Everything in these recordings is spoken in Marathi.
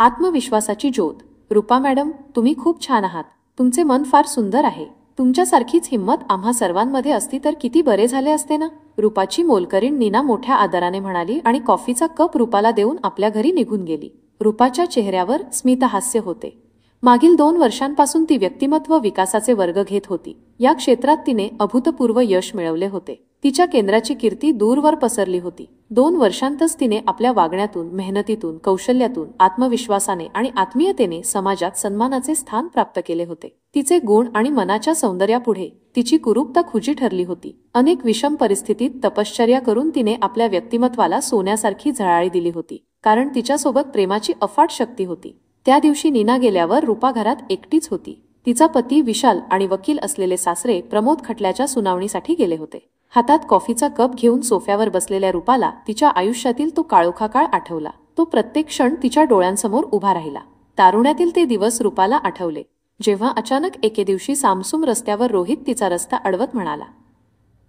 आत्मविश्वासाची ज्योत. रूपा मॅडम, तुम्ही खूप छान आहात. तुमचे मन फार सुंदर आहे. तुमच्यासारखीच हिंमत आम्हा सर्वांमध्ये असती तर किती बरे झाले असते ना. रूपाची मोलकरीण नीना मोठ्या आदराने म्हणाली आणि कॉफीचा कप रूपाला देऊन आपल्या घरी निघून गेली. रूपाच्या चेहऱ्यावर स्मितहास्य होते. मागील 2 वर्षांपासून ती व्यक्तिमत्व विकासाचे वर्ग घेत होती. या क्षेत्रात तिने अभूतपूर्व यश मिळवले होते. तिच्या केंद्राची कीर्ती दूरवर पसरली होती. 2 वर्षांतच तिने आपल्या वागण्यातून, मेहनतीतून, कौशल्यातून, आत्मविश्वासाने आणि आत्मीयतेने समाजात सन्मानाचे स्थान प्राप्त केले होते. तिचे गुण आणि मनाच्या सौंदर्यापुढे तिची कुरूपता खुजी ठरली होती. अनेक विषम परिस्थितीत तपश्चर्या करून तिने आपल्या व्यक्तिमत्वाला सोन्यासारखी झळाळी दिली होती. कारण तिच्यासोबत प्रेमाची अफाट शक्ती होती. त्या दिवशी नीना गेल्यावर रूपा घरात एकटीच होती. तिचा पती विशाल आणि वकील असलेले सासरे प्रमोद खटल्याच्या सुनावणीसाठी गेले होते. हातात कॉफीचा कप घेऊन सोफ्यावर बसलेल्या रूपाला तिच्या आयुष्यातील तो काळोखा काळ आठवला. तो प्रत्येक क्षण तिच्या डोळ्यांसमोर उभा राहिला. तारुण्यातील ते दिवस रूपाला आठवले, जेव्हा अचानक एके दिवशी सामसूम रस्त्यावर रोहित तिचा रस्ता अडवत म्हणाला,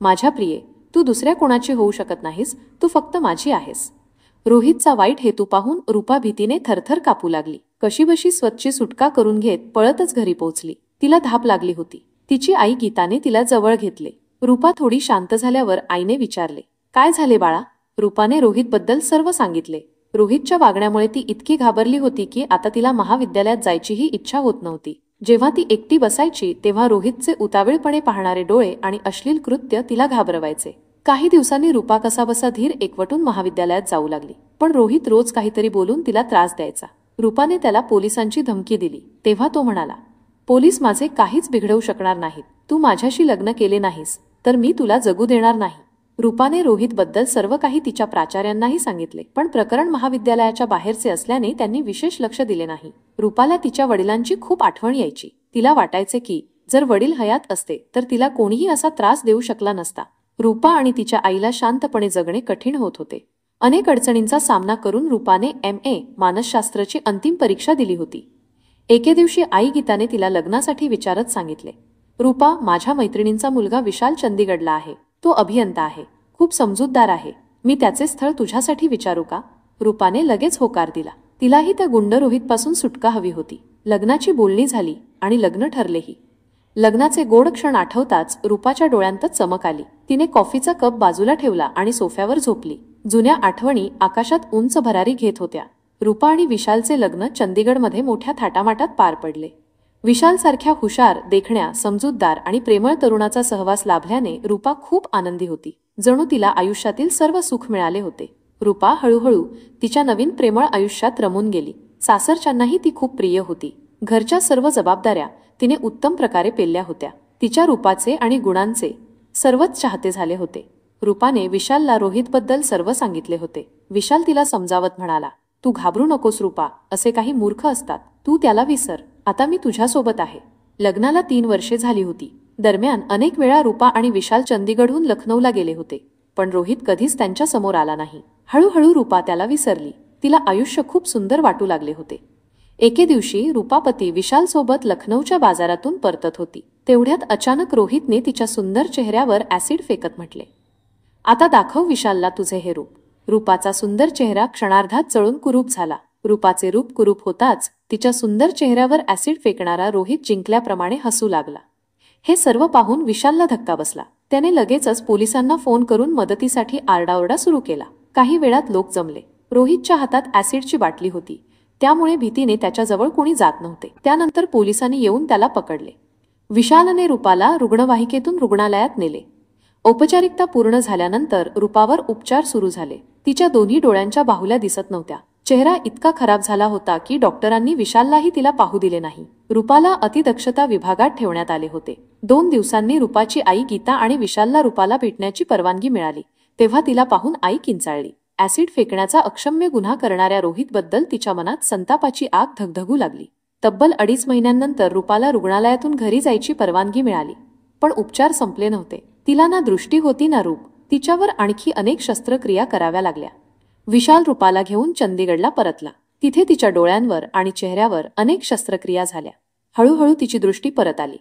माझ्या प्रिये, तू दुसऱ्या कोणाची होऊ शकत नाहीस, तू फक्त माझी आहेस. रोहितचा वाईट हेतू पाहून रूपा भीतीने थरथर कापू लागली. कशीबशी स्वतःची सुटका करून घेत पळतच घरी पोहोचली. तिला धाप लागली होती. तिची आई गीताने तिला जवळ घेतले. रूपा थोडी शांत झाल्यावर आईने विचारले, काय झाले बाळा? रूपाने रोहितबद्दल सर्व सांगितले. रोहितच्या वागण्यामुळे ती इतकी घाबरली होती की आता तिला महाविद्यालयात जायचीही इच्छा होत नव्हती. जेव्हा ती एकटी बसायची तेव्हा रोहितचे उतावीळपणे पाहणारे डोळे आणि अश्लील कृत्य तिला घाबरवायचे. काही दिवसांनी रूपा कसाबसा धीर एकवटून महाविद्यालयात जाऊ लागली. पण रोहित रोज काहीतरी बोलून तिला त्रास द्यायचा. रूपाने त्याला पोलिसांची धमकी दिली. तेव्हा तो म्हणाला, पोलीस माझे काहीच बिघडवू शकणार नाहीत. तू माझ्याशी लग्न केले नाहीस तर मी तुला जगू देणार नाही. रूपाने रोहितबद्दल सर्व काही तिच्या प्राचार्यांनाही सांगितले. पण प्रकरण महाविद्यालयाच्या बाहेरचे असल्याने त्यांनी विशेष लक्ष दिले नाही. रूपाला तिच्या वडिलांची खूप आठवण यायची. तिला वाटायचे की जर वडील हयात असते तर तिला कोणीही असा त्रास देऊ शकला नसता. रूपा आणि तिच्या आईला शांतपणे जगणे कठीण होत होते. अनेक अडचणींचा सामना करून रूपाने MA मानसशास्त्राची अंतिम परीक्षा दिली होती. एके दिवशी आई गीताने तिला लग्नासाठी विचारत सांगितले, रूपा, माझ्या मैत्रिणींचा मुलगा विशाल चंदीगडला आहे. तो अभियंता आहे, खूप समजूतदार आहे. मी त्याचे स्थळ तुझ्यासाठी विचारू का? रूपाने लगेच होकार दिला. तिलाही त्या गुंड रोहितपासून सुटका हवी होती. लग्नाची बोलणी झाली आणि लग्न ठरलेही. लग्नाचे गोड क्षण आठवताच रूपाच्या डोळ्यांतच चमक आली. तिने कॉफीचा कप बाजूला ठेवला आणि सोफ्यावर झोपली. जुन्या आठवणी आकाशात उंच भरारी घेत होत्या. रूपा आणि विशालचे लग्न चंदीगडमध्ये मोठ्या थाटामाटात पार पडले. विशालसारख्या हुशार, देखण्या, समजूतदार आणि प्रेमळ तरुणाचा सहवास लाभल्याने रूपा खूप आनंदी होती. जणू तिला आयुष्यातील सर्व सुख मिळाले होते. रूपा हळूहळू तिच्या नवीन प्रेमळ आयुष्यात रमून गेली. सासरच्यांनाही ती खूप प्रिय होती. घरच्या सर्व जबाबदाऱ्या तिने उत्तम प्रकारे पेलल्या होत्या. तिच्या रूपाचे आणि गुणांचे सर्वच चाहते झाले होते. रूपाने विशालला रोहितबद्दल सर्व सांगितले होते. विशाल तिला समजावत म्हणाला, तू घाबरू नकोस रूपा, असे काही मूर्ख असतात. तू त्याला विसर. आता मी तुझ्यासोबत आहे. लग्नाला 3 वर्षे झाली होती. दरम्यान अनेक वेळा रूपा आणि विशाल चंदीगडहून लखनौला गेले होते. पण रोहित कधीच त्यांच्या समोर आला नाही. हळूहळू रूपा त्याला विसरली. तिला आयुष्य खूप सुंदर वाटू लागले होते. एके दिवशी रूपापती विशाल सोबत लखनौच्या बाजारातून परतत होती. तेवढ्यात अचानक रोहितने तिच्या सुंदर चेहऱ्यावर ऍसिड फेकत म्हटले, आता दाखव विशालला तुझे हे रूप. रूपाचा सुंदर चेहरा क्षणार्धात जळून कुरूप झाला. रूपाचे रूप कुरूप होताच तिच्या सुंदर चेहऱ्यावर ऍसिड फेकणारा रोहित जिंकल्याप्रमाणे हसू लागला. हे सर्व पाहून विशालला धक्का बसला. त्याने लगेचच पोलिसांना फोन करून मदतीसाठी आरडाओरडा सुरू केला. काही वेळात लोक जमले. रोहितच्या हातात ऍसिडची बाटली होती, त्यामुळे भीतीने त्याच्याजवळ कोणी जात नव्हते. त्यानंतर पोलिसांनी येऊन त्याला पकडले. विशालने रूपाला रुग्णवाहिकेतून रुग्णालयात नेले. औपचारिकता पूर्ण झाल्यानंतर रूपावर उपचार सुरू झाले. तिच्या दोन्ही डोळ्यांच्या बाहुल्या दिसत नव्हत्या. चेहरा इतका खराब झाला होता की डॉक्टरांनी विशाललाही तिला पाहू दिले नाही. रूपाला अतिदक्षता विभागात ठेवण्यात आले होते. 2 दिवसांनी रूपाची आई गीता आणि विशालला रूपाला भेटण्याची परवानगी मिळाली. तेव्हा तिला पाहून आई किंचाळली. ऍसिड फेकण्याचा अक्षम्य गुन्हा करणाऱ्या रोहितबद्दल तिच्या मनात संतापाची आग धगधगू लागली. तब्बल 2.5 महिन्यांनंतर रूपाला रुग्णालयातून घरी जायची परवानगी मिळाली. पण उपचार संपले नव्हते. तिला ना दृष्टी होती ना रूप. तिच्यावर आणखी अनेक शस्त्रक्रिया कराव्या लागल्या. विशाल रूपाला घेऊन चंदीगडला परतला. तिथे तिच्या डोळ्यांवर आणि चेहऱ्यावर अनेक शस्त्रक्रिया झाल्या. हळूहळू तिची दृष्टी परत आली.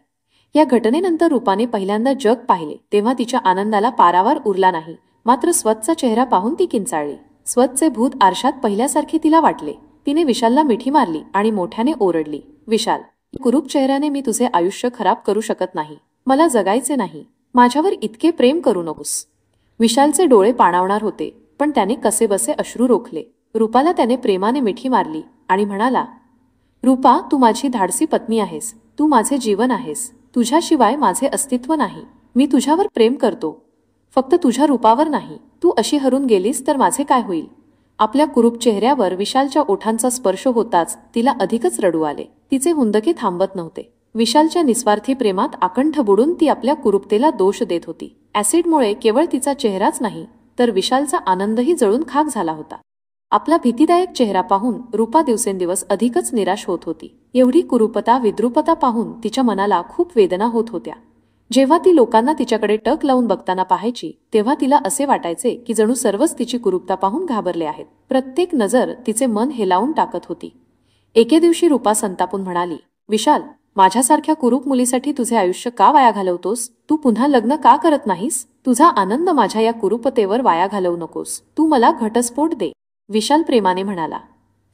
या घटनेनंतर रूपाने पहिल्यांदा जग पाहिले तेव्हा तिच्या आनंदाला पारावार उरला नाही. मात्र स्वतःचा चेहरा पाहून ती किंचाळली. स्वतःचे भूत आरशात पहिल्यासारखे तिला वाटले. तिने विशालला मिठी मारली आणि मोठ्याने ओरडली, विशाल, कुरूप चेहऱ्याने मी तुझे आयुष्य खराब करू शकत नाही. मला जगायचे नाही. माझ्यावर इतके प्रेम करू नकोस. विशालचे डोळे पाणावणार होते, पण त्याने कसेबसे अश्रू रोखले. रूपाला त्याने प्रेमाने मिठी मारली आणि म्हणाला, रूपा, तू माझी धाडसी पत्नी आहेस. तू माझे जीवन आहेस. तुझ्याशिवाय माझे अस्तित्व नाही. मी तुझ्यावर प्रेम करतो, फक्त तुझ्या रूपावर नाही. तू अशी हरून गेलीस तर माझे काय होईल? आपल्या कुरूप चेहऱ्यावर विशालच्या ओठांचा स्पर्श होताच तिला अधिकच रडू आले. तिचे हुंदके थांबत नव्हते. विशालच्या निस्वार्थी प्रेमात आकंठ बुडून ती आपल्या कुरूपतेला दोष देत होती. ॲसिडमुळे केवळ तिचा चेहराच नाही, तर विशालचा आनंदही जळून खाक झाला होता. आपला भीतीदायक चेहरा पाहून रूपा दिवसेंदिवस अधिकच निराश होत होती. एवढी कुरूपता, विद्रूपता पाहून तिच्या मनाला खूप वेदना होत होत्या. जेव्हा ती लोकांना तिच्याकडे टक लावून बघताना पाहायची, तेव्हा तिला असे वाटायचे की जणू सर्वच तिची कुरूपता पाहून घाबरले आहेत. प्रत्येक नजर तिचे मन हेलावून टाकत होती. एके दिवशी रूपा संतापून म्हणाली, विशाल, माझ्यासारख्या कुरूप मुलीसाठी तुझे आयुष्य का वाया घालवतोस? तू पुन्हा लग्न का करत नाहीस? तुझा आनंद माझ्या या कुरूपतेवर वाया घालवू नकोस. तू मला घटस्फोट दे. विशाल प्रेमाने म्हणाला,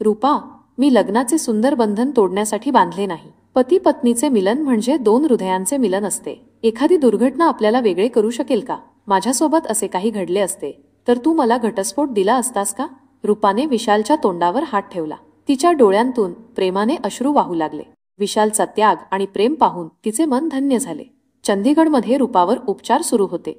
रूपा, मी लग्नाचे सुंदर बंधन तोडण्यासाठी बांधले नाही. पती पत्नीचे मिलन म्हणजे दोन हृदयांचे मिलन असते. एखादी दुर्घटना आपल्याला वेगळे करू शकेल का? माझ्यासोबत असे काही घडले असते तर तू मला घटस्फोट दिला असतास का? रूपाने विशालच्या तोंडावर हात ठेवला. तिच्या डोळ्यांतून प्रेमाने अश्रू वाहू लागले. विशालचा त्याग आणि प्रेम पाहून तिचे मन धन्य झाले. चंदीगडमध्ये रूपावर उपचार सुरू होते.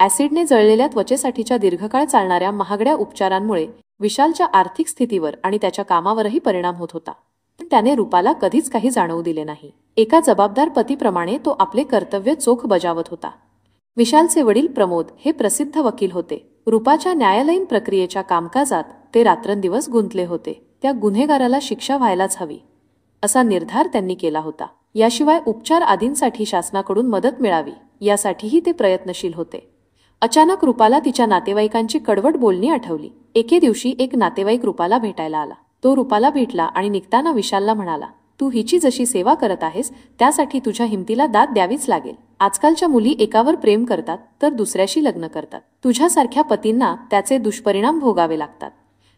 ॲसिडने जळलेल्या त्वचेसाठीच्या दीर्घकाळ चालणाऱ्या महागड्या उपचारांमुळे विशालच्या आर्थिक स्थितीवर आणि त्याच्या कामावरही परिणाम होत होता. पण त्याने रूपाला कधीच काही जाणवू दिले नाही. एका जबाबदार पतीप्रमाणे तो आपले कर्तव्य चोख बजावत होता. विशालचे वडील प्रमोद हे प्रसिद्ध वकील होते. रूपाच्या न्यायालयीन प्रक्रियेच्या कामकाजात ते रात्रंदिवस गुंतले होते. त्या गुन्हेगाराला शिक्षा व्हायलाच हवी असा निर्धार त्यांनी केला होता. याशिवाय उपचार आदींसाठी शासनाकडून मदत मिळावी यासाठीही ते प्रयत्नशील होते. अचानक रूपाला तिच्या नातेवाईकांची कडवट बोलणी आठवली. एके दिवशी एक नातेवाईक रूपाला भेटायला आला. तो रूपाला भेटला आणि निघताना विशालला म्हणाला, तू हिची जशी सेवा करत आहेस त्यासाठी तुझ्या हिमतीला दाद द्यावीच लागेल. आजकालच्या मुली एकावर प्रेम करतात तर दुसऱ्याशी लग्न करतात. तुझ्यासारख्या पतींना त्याचे दुष्परिणाम भोगावे लागतात.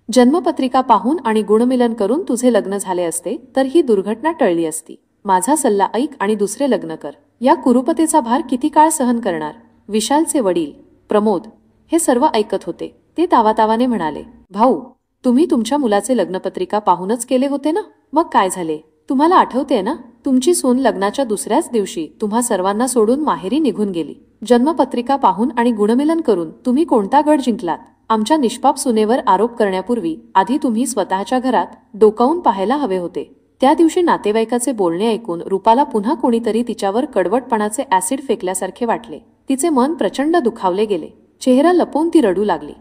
जन्मपत्रिका पाहून आणि गुणमिलन करून तुझे लग्न झाले असते तर ही दुर्घटना टळली असती. माझा सल्ला ऐक आणि दुसरे लग्न कर. या कुरूपतेचा भार किती काळ सहन करणार? विशालचे वडील प्रमोद हे सर्व ऐकत होते. ते तावातावाने म्हणाले, भाऊ, तुम्ही तुमच्या मुलाचे लग्नपत्रिका पाहूनच केले होते ना? मग काय झाले? तुम्हाला आठवते ना, तुमची सून लग्नाच्या दुसऱ्याच दिवशी तुम्हा सर्वांना सोडून माहेरी निघून गेली. जन्मपत्रिका पाहून आणि गुणमिलन करून तुम्ही कोणता गड जिंकलात? आमच्या निष्पाप सुनेवर आरोप करण्यापूर्वी आधी तुम्ही स्वतःच्या घरात डोकावून पाहायला हवे होते. त्या दिवशी नातेवाईकाचे बोलणे ऐकून रूपाला पुन्हा कोणीतरी तिच्यावर कडवटपणाचे ॲसिड फेकल्यासारखे वाटले. तिचे मन प्रचंड दुखावले गेले. चेहरा लपवून ती रडू लागली.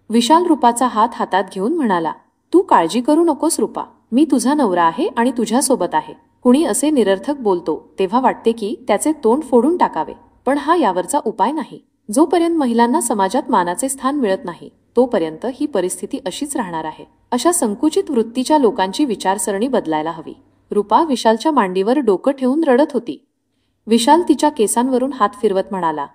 विशाल रूपाचा हात हातात घेऊन म्हणाला, तू काळजी करू नकोस रूपा. मी तुझा नवरा आहे आणि तुझ्यासोबत आहे. कुणी असे निरर्थक बोलतो तेव्हा वाटते की त्याचे तोंड फोडून टाकावे, पण हा यावरचा उपाय नाही. जोपर्यंत महिलांना समाजात मानाचे स्थान मिळत नाही तोपर्यंत ही परिस्थिती अशीच राहणार आहे. अशा संकुचित वृत्तीच्या लोकांची विचारसरणी बदलायला हवी. रूपा विशालच्या मांडीवर डोकं ठेवून रडत होती. विशाल तिच्या केसांवरून हात फिरवत म्हणाला,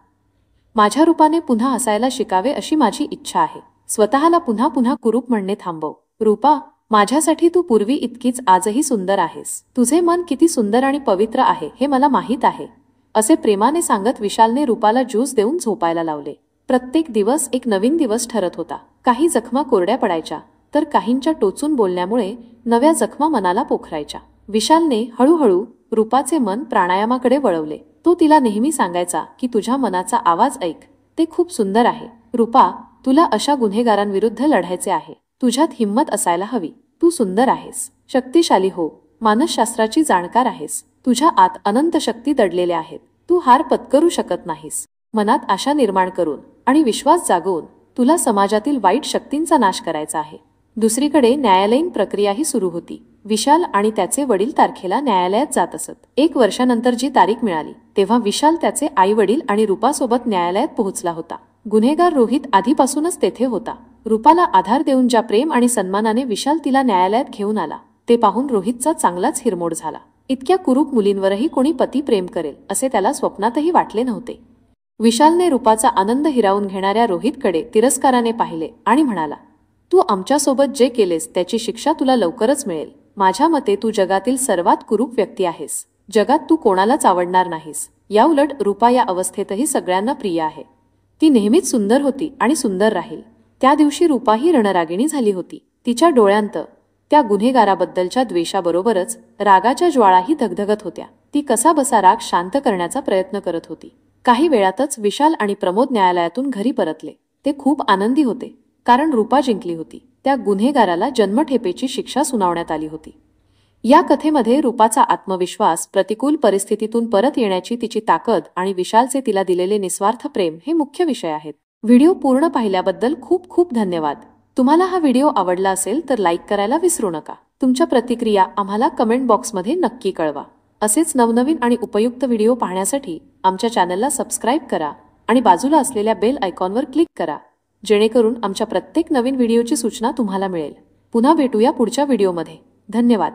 माझ्या रूपाने पुन्हा हसायला शिकावे अशी माझी इच्छा आहे. स्वतःला पुन्हा पुन्हा कुरूप म्हणणे थांबव. रूपा, माझ्यासाठी तू पूर्वी इतकीच आजही सुंदर आहेस. तुझे मन किती सुंदर आणि पवित्र आहे हे मला माहीत आहे. असे प्रेमाने सांगत विशालने रूपाला ज्यूस देऊन झोपायला लावले. प्रत्येक दिवस एक नवीन दिवस ठरत होता. काही जखमा कोरड्या पडायच्या तर काहींच्या टोचून बोलण्यामुळे नव्या जखमा मनाला पोखरायच्या. विशालने हळूहळू रूपाचे मन प्राणायामाकडे वळवले. तो तिला नेहमी सांगायचा की तुझ्या मनाचा आवाज ऐक, ते खूप सुंदर आहे. रूपा, तुला अशा गुन्हेगारांविरुद्ध लढायचे आहे. तुझ्यात हिंमत असायला हवी. तू सुंदर आहेस, शक्तिशाली हो, मानसशास्त्राची जाणकार आहेस. तुझ्या आत अनंत शक्ती दडलेल्या आहेत. तू हार पत्करू शकत नाहीस. मनात आशा निर्माण करून आणि विश्वास जागवून तुला समाजातील वाईट शक्तींचा नाश करायचा आहे. दुसरीकडे न्यायालयीन प्रक्रियाही सुरू होती. विशाल आणि त्याचे वडील तारखेला न्यायालयात जात असत. 1 वर्षानंतर जी तारीख मिळाली तेव्हा विशाल त्याचे आई वडील आणि रूपासोबत न्यायालयात पोहोचला होता. गुन्हेगार रोहित आधीपासूनच तेथे होता. रूपाला आधार देऊन ज्या प्रेम आणि सन्मानाने विशाल तिला न्यायालयात घेऊन आला ते पाहून रोहितचा चांगलाच हिरमोड झाला. इतक्या कुरूप मुलींवरही कोणी पती प्रेम करेल असे त्याला स्वप्नातही वाटले नव्हते. विशालने रूपाचा आनंद हिरावून घेणाऱ्या रोहितकडे तिरस्काराने पाहिले आणि म्हणाला, तू आमच्यासोबत जे केलेस त्याची शिक्षा तुला लवकरच मिळेल. माझ्या मते तू जगातील सर्वात कुरूप व्यक्ती आहेस. जगात तू कोणालाच आवडणार नाहीस. याउलट रूपा या अवस्थेतही सगळ्यांना प्रिय आहे. ती नेहमीच सुंदर होती आणि सुंदर राहील. त्या दिवशी रूपा ही रणरागिणी झाली होती. तिच्या डोळ्यांत त्या गुन्हेगाराबद्दलच्या द्वेषाबरोबरच रागाच्या ज्वाळाही धगधगत होत्या. ती कसाबसा राग शांत करण्याचा प्रयत्न करत होती. काही वेळातच विशाल आणि प्रमोद न्यायालयातून घरी परतले. ते खूप आनंदी होते, कारण रूपा जिंकली होती. त्या गुन्हेगाराला जन्मठेपेची शिक्षा सुनावण्यात आली होती. या कथेमध्ये रूपाचा आत्मविश्वास, प्रतिकूल परिस्थितीतून परत येण्याची तिची ताकद आणि विशालचे तिला दिलेले निस्वार्थ प्रेम हे मुख्य विषय आहेत. व्हिडिओ पूर्ण पाहिल्याबद्दल खूप खूप धन्यवाद. तुम्हाला हा व्हिडिओ आवडला असेल तर लाईक करायला विसरू नका. तुमच्या प्रतिक्रिया आम्हाला कमेंट बॉक्समध्ये नक्की कळवा. असेच नवनवीन आणि उपयुक्त व्हिडिओ पाहण्यासाठी आमच्या चॅनलला सबस्क्राईब करा आणि बाजूला असलेल्या बेल आयकॉनवर क्लिक करा, जेणेकरून आमच्या प्रत्येक नवीन व्हिडिओची सूचना तुम्हाला मिळेल. पुन्हा भेटूया पुढच्या व्हिडिओमध्ये. धन्यवाद.